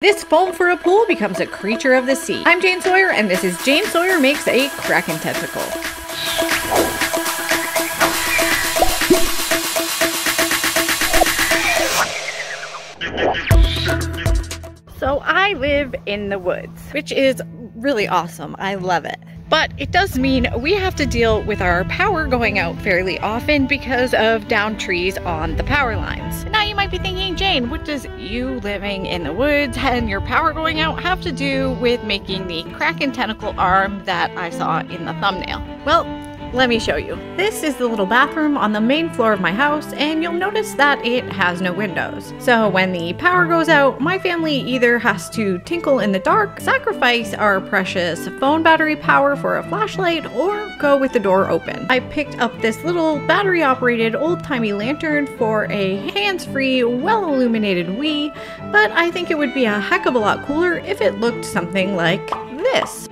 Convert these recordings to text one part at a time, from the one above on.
This foam for a pool becomes a creature of the sea. I'm Jane Sawyer, and this is Jane Sawyer Makes a Kraken Tentacle. So I live in the woods, which is really awesome. I love it. But it does mean we have to deal with our power going out fairly often because of downed trees on the power lines. Now you might be thinking, Jane, what does you living in the woods and your power going out have to do with making the Kraken tentacle arm that I saw in the thumbnail? Well, let me show you. This is the little bathroom on the main floor of my house, and you'll notice that it has no windows. So when the power goes out, my family either has to tinkle in the dark, sacrifice our precious phone battery power for a flashlight, or go with the door open. I picked up this little battery-operated old-timey lantern for a hands-free, well-illuminated Wii, but I think it would be a heck of a lot cooler if it looked something like this.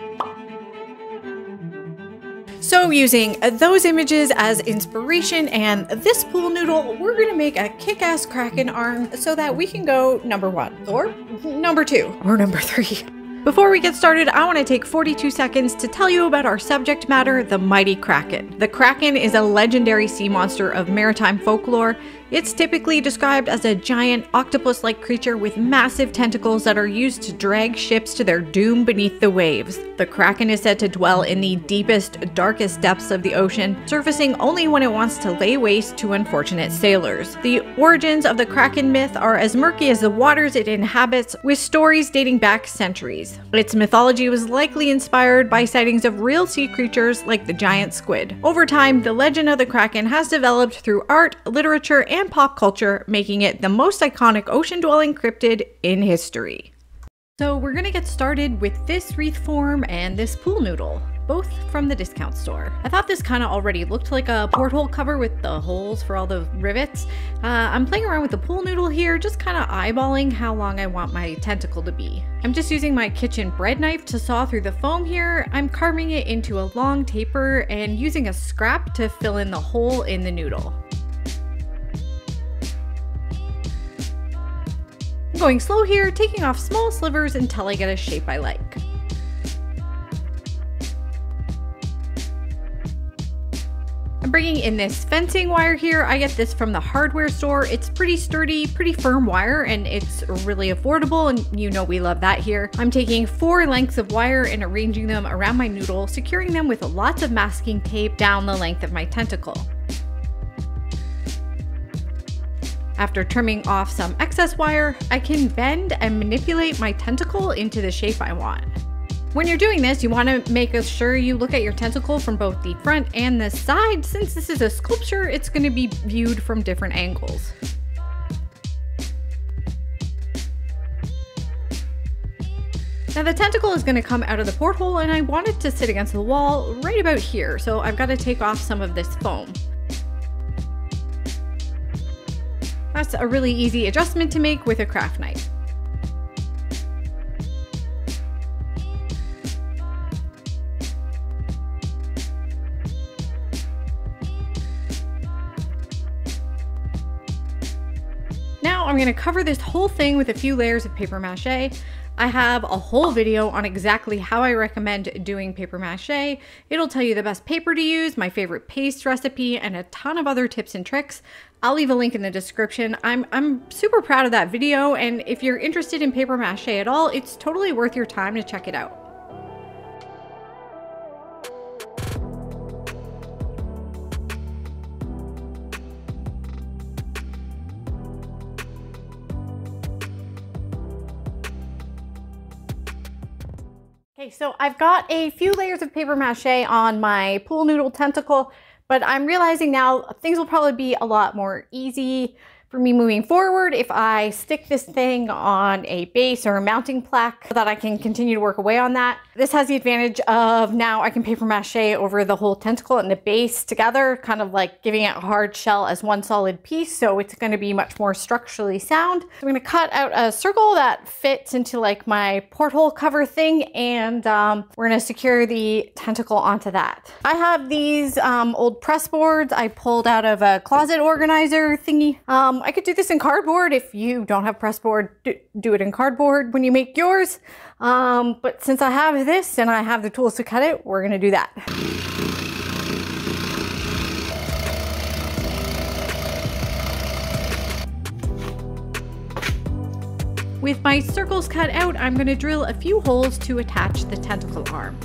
So using those images as inspiration and this pool noodle, we're gonna make a kick-ass Kraken arm so that we can go number 1, or number 2, or number 3. Before we get started, I want to take 42 seconds to tell you about our subject matter, the mighty Kraken. The Kraken is a legendary sea monster of maritime folklore. It's typically described as a giant octopus-like creature with massive tentacles that are used to drag ships to their doom beneath the waves. The Kraken is said to dwell in the deepest, darkest depths of the ocean, surfacing only when it wants to lay waste to unfortunate sailors. The origins of the Kraken myth are as murky as the waters it inhabits, with stories dating back centuries. Its mythology was likely inspired by sightings of real sea creatures like the giant squid. Over time, the legend of the Kraken has developed through art, literature, and pop culture, making it the most iconic ocean-dwelling cryptid in history. So we're gonna get started with this wreath form and this pool noodle, both from the discount store. I thought this kind of already looked like a porthole cover with the holes for all the rivets. I'm playing around with the pool noodle here, just kind of eyeballing how long I want my tentacle to be. I'm just using my kitchen bread knife to saw through the foam here. I'm carving it into a long taper and using a scrap to fill in the hole in the noodle. I'm going slow here, taking off small slivers until I get a shape I like. I'm bringing in this fencing wire here. I get this from the hardware store. It's pretty sturdy, pretty firm wire, and it's really affordable, and you know we love that here. I'm taking 4 lengths of wire and arranging them around my noodle, securing them with lots of masking tape down the length of my tentacle. After trimming off some excess wire, I can bend and manipulate my tentacle into the shape I want. When you're doing this, you want to make sure you look at your tentacle from both the front and the side. Since this is a sculpture, it's going to be viewed from different angles. Now the tentacle is going to come out of the porthole, and I want it to sit against the wall right about here, so I've got to take off some of this foam. That's a really easy adjustment to make with a craft knife. Now I'm going to cover this whole thing with a few layers of paper mache. I have a whole video on exactly how I recommend doing paper mache. It'll tell you the best paper to use, my favorite paste recipe, and a ton of other tips and tricks. I'll leave a link in the description. I'm super proud of that video, and if you're interested in paper mache at all, it's totally worth your time to check it out. Okay, so I've got a few layers of paper mache on my pool noodle tentacle, but I'm realizing now things will probably be a lot more easy for me moving forward if I stick this thing on a base or a mounting plaque so that I can continue to work away on that. This has the advantage of now I can paper mache over the whole tentacle and the base together, kind of like giving it a hard shell as one solid piece, so it's going to be much more structurally sound. So I'm going to cut out a circle that fits into like my porthole cover thing, and we're going to secure the tentacle onto that. I have these old press boards I pulled out of a closet organizer thingy. I could do this in cardboard. If you don't have press board, do it in cardboard when you make yours. But since I have this and I have the tools to cut it, we're gonna do that. With my circles cut out, I'm going to drill a few holes to attach the tentacle arm.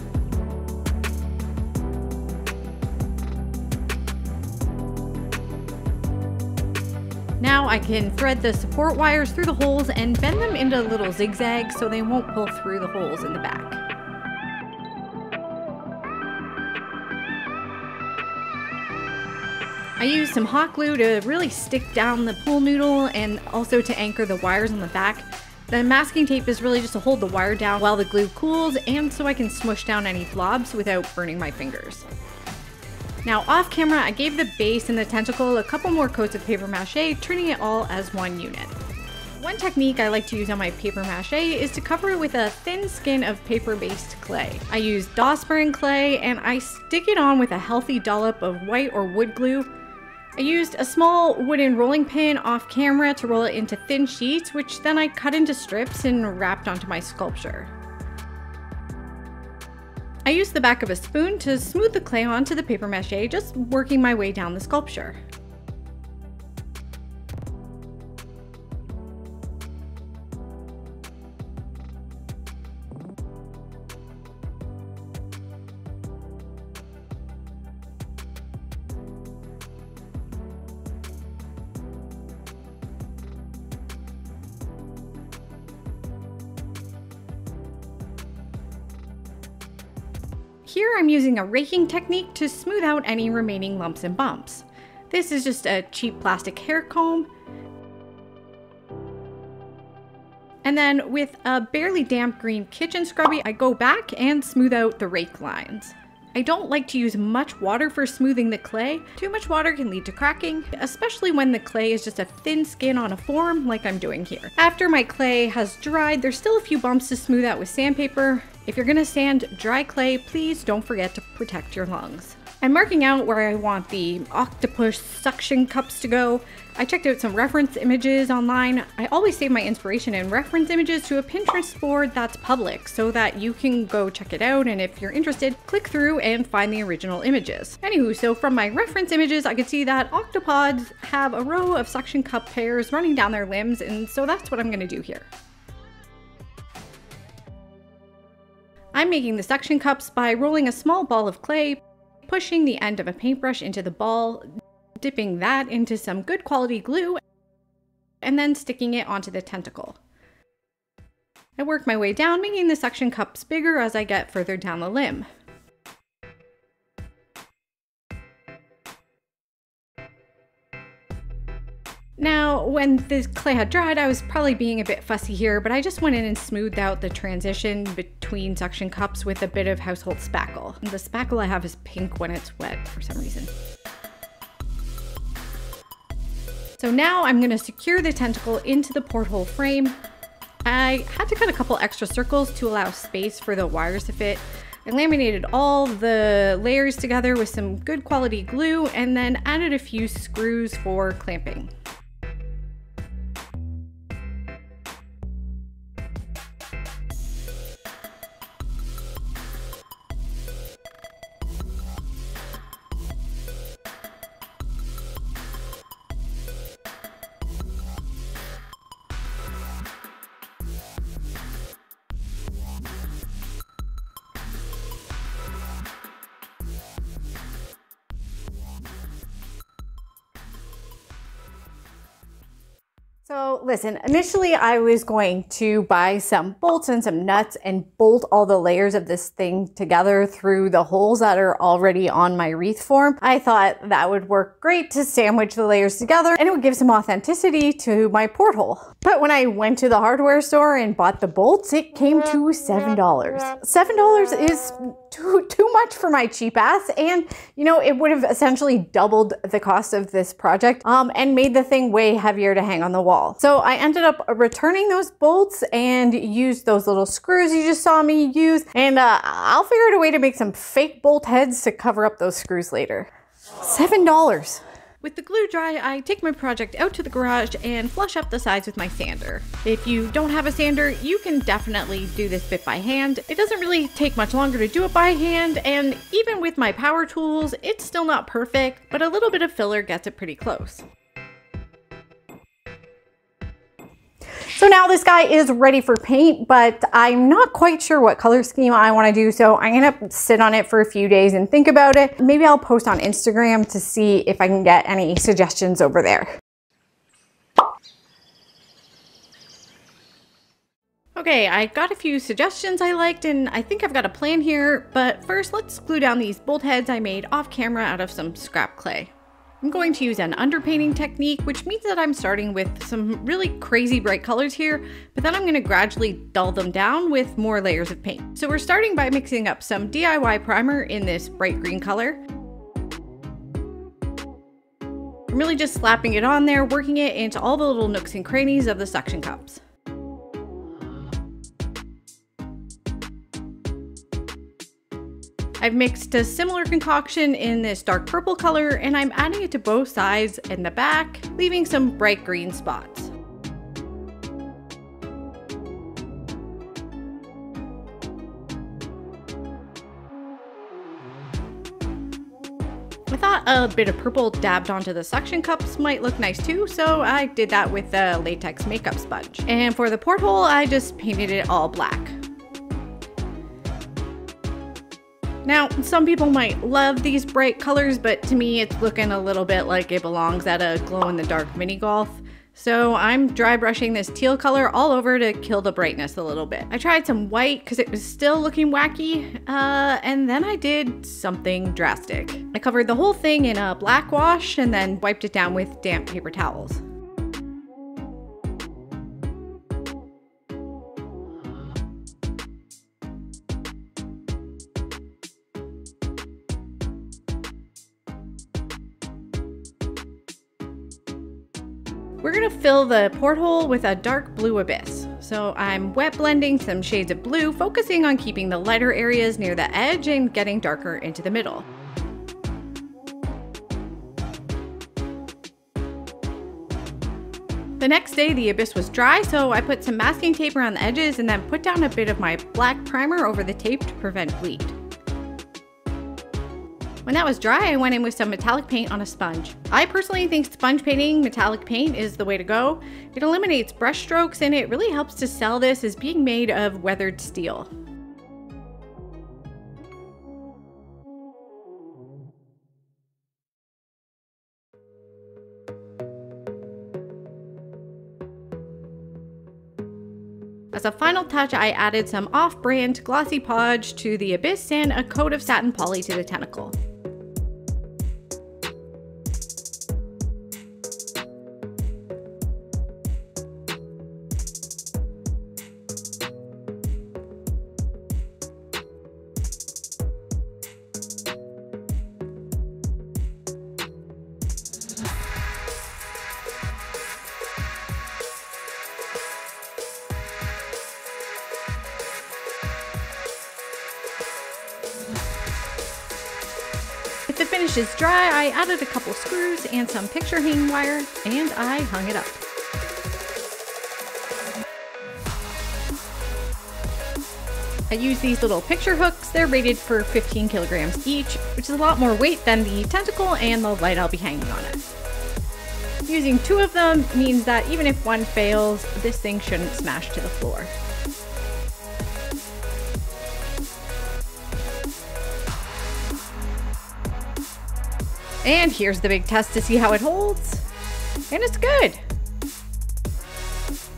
Now I can thread the support wires through the holes and bend them into little zigzags so they won't pull through the holes in the back. I use some hot glue to really stick down the pool noodle and also to anchor the wires on the back. The masking tape is really just to hold the wire down while the glue cools and so I can smush down any blobs without burning my fingers. Now off camera, I gave the base and the tentacle a couple more coats of paper mache, turning it all as one unit. One technique I like to use on my paper mache is to cover it with a thin skin of paper-based clay. I use Dosper clay and I stick it on with a healthy dollop of white or wood glue. I used a small wooden rolling pin off camera to roll it into thin sheets, which then I cut into strips and wrapped onto my sculpture. I used the back of a spoon to smooth the clay onto the paper mache, just working my way down the sculpture. Here I'm using a raking technique to smooth out any remaining lumps and bumps. This is just a cheap plastic hair comb. And then with a barely damp green kitchen scrubby, I go back and smooth out the rake lines. I don't like to use much water for smoothing the clay. Too much water can lead to cracking, especially when the clay is just a thin skin on a form like I'm doing here. After my clay has dried, there's still a few bumps to smooth out with sandpaper. If you're gonna sand dry clay, please don't forget to protect your lungs. I'm marking out where I want the octopus suction cups to go. I checked out some reference images online. I always save my inspiration and reference images to a Pinterest board that's public so that you can go check it out, and if you're interested, click through and find the original images. Anywho, so from my reference images, I could see that octopods have a row of suction cup pairs running down their limbs, and so that's what I'm gonna do here. I'm making the suction cups by rolling a small ball of clay, pushing the end of a paintbrush into the ball, dipping that into some good quality glue, and then sticking it onto the tentacle. I work my way down, making the suction cups bigger as I get further down the limb. Now, when the clay had dried, I was probably being a bit fussy here, but I just went in and smoothed out the transition between suction cups with a bit of household spackle. The spackle I have is pink when it's wet for some reason. So now I'm gonna secure the tentacle into the porthole frame. I had to cut a couple extra circles to allow space for the wires to fit. I laminated all the layers together with some good quality glue and then added a few screws for clamping. So listen, initially I was going to buy some bolts and some nuts and bolt all the layers of this thing together through the holes that are already on my wreath form. I thought that would work great to sandwich the layers together and it would give some authenticity to my porthole. But when I went to the hardware store and bought the bolts, it came to $7. $7 is too much for my cheap ass, and you know, it would have essentially doubled the cost of this project and made the thing way heavier to hang on the wall. So I ended up returning those bolts and used those little screws you just saw me use, and I'll figure out a way to make some fake bolt heads to cover up those screws later. $7. With the glue dry, I take my project out to the garage and flush up the sides with my sander. If you don't have a sander, you can definitely do this bit by hand. It doesn't really take much longer to do it by hand, and even with my power tools, it's still not perfect, but a little bit of filler gets it pretty close. So now this guy is ready for paint, but I'm not quite sure what color scheme I want to do, so I'm gonna sit on it for a few days and think about it. Maybe I'll post on Instagram to see if I can get any suggestions over there. Okay, I got a few suggestions I liked, and I think I've got a plan here, but first let's glue down these bolt heads I made off camera out of some scrap clay. I'm going to use an underpainting technique, which means that I'm starting with some really crazy bright colors here, but then I'm going to gradually dull them down with more layers of paint. So we're starting by mixing up some DIY primer in this bright green color. I'm really just slapping it on there, working it into all the little nooks and crannies of the suction cups. I've mixed a similar concoction in this dark purple color, and I'm adding it to both sides and the back, leaving some bright green spots. I thought a bit of purple dabbed onto the suction cups might look nice too, so I did that with a latex makeup sponge. And for the porthole, I just painted it all black. Now, some people might love these bright colors, but to me it's looking a little bit like it belongs at a glow-in-the-dark mini golf. So I'm dry brushing this teal color all over to kill the brightness a little bit. I tried some white because it was still looking wacky, and then I did something drastic. I covered the whole thing in a black wash and then wiped it down with damp paper towels. We're gonna fill the porthole with a dark blue abyss. So I'm wet blending some shades of blue, focusing on keeping the lighter areas near the edge and getting darker into the middle. The next day the abyss was dry, so I put some masking tape around the edges and then put down a bit of my black primer over the tape to prevent bleed. When that was dry, I went in with some metallic paint on a sponge. I personally think sponge painting metallic paint is the way to go. It eliminates brush strokes and it really helps to sell this as being made of weathered steel. As a final touch, I added some off-brand glossy podge to the abyss and a coat of satin poly to the tentacle. If the finish is dry, I added a couple screws and some picture hanging wire, and I hung it up. I use these little picture hooks. They're rated for 15 kilograms each, which is a lot more weight than the tentacle and the light I'll be hanging on it. Using 2 of them means that even if one fails, this thing shouldn't smash to the floor. And here's the big test to see how it holds. And it's good.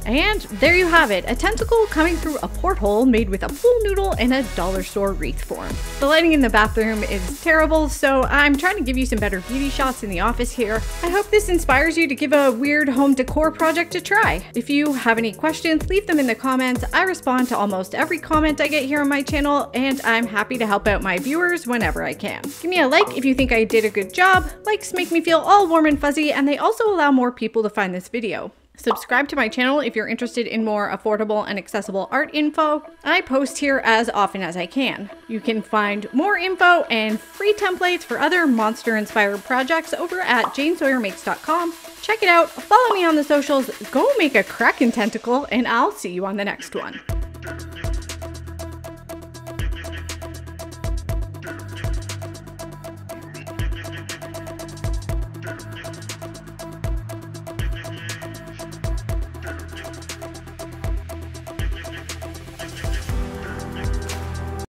And there you have it, a tentacle coming through a porthole made with a full noodle in a dollar store wreath form. The lighting in the bathroom is terrible, so I'm trying to give you some better beauty shots in the office here. I hope this inspires you to give a weird home decor project a try. If you have any questions, leave them in the comments. I respond to almost every comment I get here on my channel, and I'm happy to help out my viewers whenever I can. Give me a like if you think I did a good job. Likes make me feel all warm and fuzzy, and they also allow more people to find this video. Subscribe to my channel if you're interested in more affordable and accessible art info. I post here as often as I can. You can find more info and free templates for other monster-inspired projects over at janesawyermakes.com. Check it out, follow me on the socials, go make a Kraken tentacle, and I'll see you on the next one.